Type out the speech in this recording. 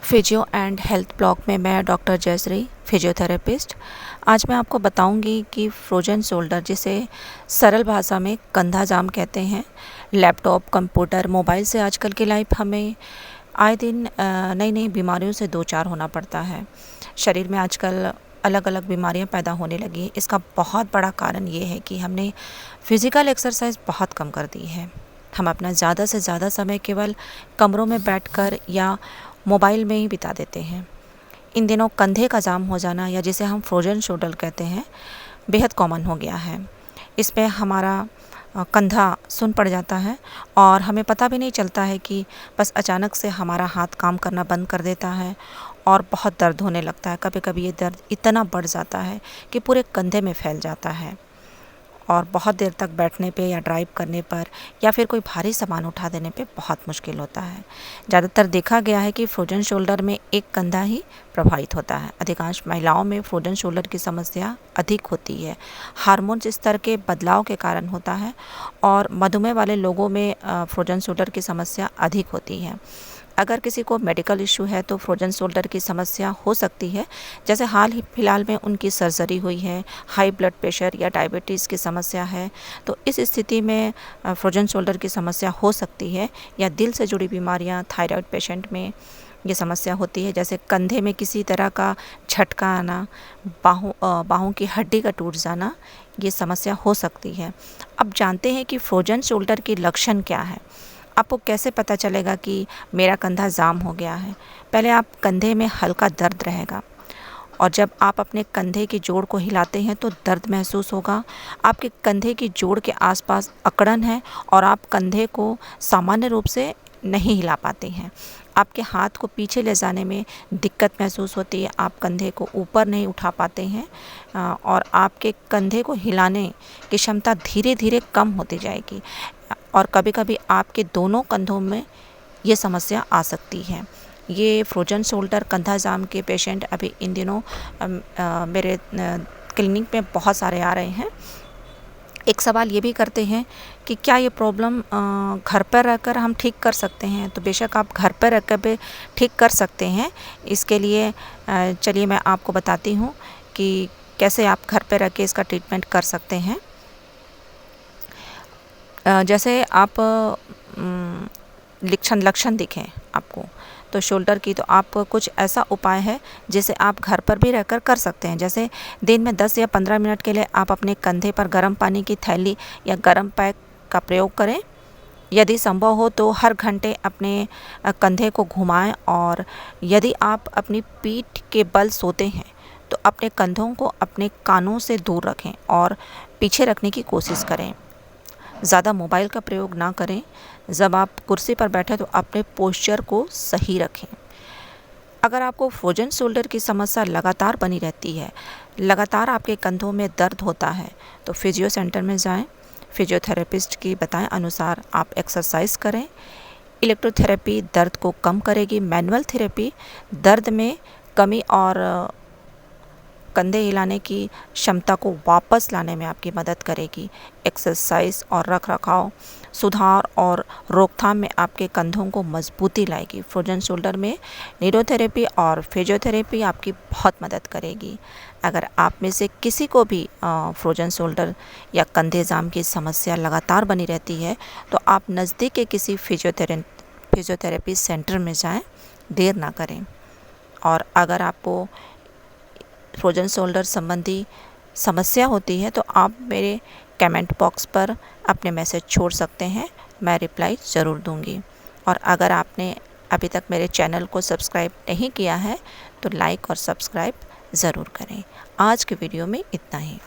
Physio and health blog में मैं doctor Jayashree physiotherapist. आज मैं आपको बताऊंगी कि फ्रोजन शोल्डर, जिसे सरल भाषा में कंधा जाम कहते हैं, लैपटॉप, कंप्यूटर, मोबाइल से आजकल की लाइफ हमें आए दिन नई नई बीमारियों से दो चार होना पड़ता है। शरीर में आजकल अलग अलग बीमारियां पैदा होने लगी। इसका बहुत बड़ा कारण ये है कि हमने फिज़िकल एक्सरसाइज बहुत कम कर दी है। हम अपना ज़्यादा से ज़्यादा समय केवल कमरों में बैठकर या मोबाइल में ही बिता देते हैं। इन दिनों कंधे का जाम हो जाना, या जिसे हम फ्रोजन शोल्डर कहते हैं, बेहद कॉमन हो गया है। इसमें हमारा कंधा सुन्न पड़ जाता है और हमें पता भी नहीं चलता है कि बस अचानक से हमारा हाथ काम करना बंद कर देता है और बहुत दर्द होने लगता है। कभी कभी ये दर्द इतना बढ़ जाता है कि पूरे कंधे में फैल जाता है और बहुत देर तक बैठने पे या ड्राइव करने पर या फिर कोई भारी सामान उठा देने पे बहुत मुश्किल होता है। ज़्यादातर देखा गया है कि फ्रोजन शोल्डर में एक कंधा ही प्रभावित होता है। अधिकांश महिलाओं में फ्रोजन शोल्डर की समस्या अधिक होती है। हार्मोन्स स्तर के बदलाव के कारण होता है और मधुमेह वाले लोगों में फ्रोजन शोल्डर की समस्या अधिक होती है। अगर किसी को मेडिकल इशू है तो फ्रोजन शोल्डर की समस्या हो सकती है। जैसे हाल ही फिलहाल में उनकी सर्जरी हुई है, हाई ब्लड प्रेशर या डायबिटीज़ की समस्या है, तो इस स्थिति में फ्रोजन शोल्डर की समस्या हो सकती है। या दिल से जुड़ी बीमारियां, थायराइड पेशेंट में ये समस्या होती है। जैसे कंधे में किसी तरह का झटका आना, बाहों की हड्डी का टूट जाना, ये समस्या हो सकती है। अब जानते हैं कि फ्रोजन शोल्डर के लक्षण क्या है। आपको कैसे पता चलेगा कि मेरा कंधा जाम हो गया है? पहले आप कंधे में हल्का दर्द रहेगा और जब आप अपने कंधे की जोड़ को हिलाते हैं तो दर्द महसूस होगा। आपके कंधे की जोड़ के आसपास अकड़न है और आप कंधे को सामान्य रूप से नहीं हिला पाते हैं। आपके हाथ को पीछे ले जाने में दिक्कत महसूस होती है। आप कंधे को ऊपर नहीं उठा पाते हैं और आपके कंधे को हिलाने की क्षमता धीरे धीरे कम होती जाएगी और कभी कभी आपके दोनों कंधों में ये समस्या आ सकती है। ये फ्रोजन शोल्डर कंधा जाम के पेशेंट अभी इन दिनों मेरे क्लिनिक में बहुत सारे आ रहे हैं। एक सवाल ये भी करते हैं कि क्या ये प्रॉब्लम घर पर रहकर हम ठीक कर सकते हैं? तो बेशक आप घर पर रहकर भी ठीक कर सकते हैं। इसके लिए चलिए मैं आपको बताती हूँ कि कैसे आप घर पर रह के इसका ट्रीटमेंट कर सकते हैं। जैसे आप लक्षण दिखें आपको तो शोल्डर की, तो आप कुछ ऐसा उपाय है जिसे आप घर पर भी रहकर कर सकते हैं। जैसे दिन में 10 या 15 मिनट के लिए आप अपने कंधे पर गर्म पानी की थैली या गर्म पैक का प्रयोग करें। यदि संभव हो तो हर घंटे अपने कंधे को घुमाएं और यदि आप अपनी पीठ के बल सोते हैं तो अपने कंधों को अपने कानों से दूर रखें और पीछे रखने की कोशिश करें। ज़्यादा मोबाइल का प्रयोग ना करें। जब आप कुर्सी पर बैठे तो अपने पोस्चर को सही रखें। अगर आपको फ्रोजन शोल्डर की समस्या लगातार बनी रहती है, लगातार आपके कंधों में दर्द होता है, तो फिजियो सेंटर में जाएं। फिजियोथेरेपिस्ट की बताएं अनुसार आप एक्सरसाइज करें। इलेक्ट्रोथेरेपी दर्द को कम करेगी। मैनुअल थेरेपी दर्द में कमी और कंधे हिलाने की क्षमता को वापस लाने में आपकी मदद करेगी। एक्सरसाइज और रखरखाव सुधार और रोकथाम में आपके कंधों को मजबूती लाएगी। फ्रोजन शोल्डर में न्यूरोथेरेपी और फिजियोथेरेपी आपकी बहुत मदद करेगी। अगर आप में से किसी को भी फ्रोजन शोल्डर या कंधे जाम की समस्या लगातार बनी रहती है तो आप नज़दीक के किसी फिजियोथेरेपी सेंटर में जाएं, देर ना करें। और अगर आपको फ्रोजन शोल्डर संबंधी समस्या होती है तो आप मेरे कमेंट बॉक्स पर अपने मैसेज छोड़ सकते हैं, मैं रिप्लाई ज़रूर दूंगी। और अगर आपने अभी तक मेरे चैनल को सब्सक्राइब नहीं किया है तो लाइक और सब्सक्राइब ज़रूर करें। आज के वीडियो में इतना ही।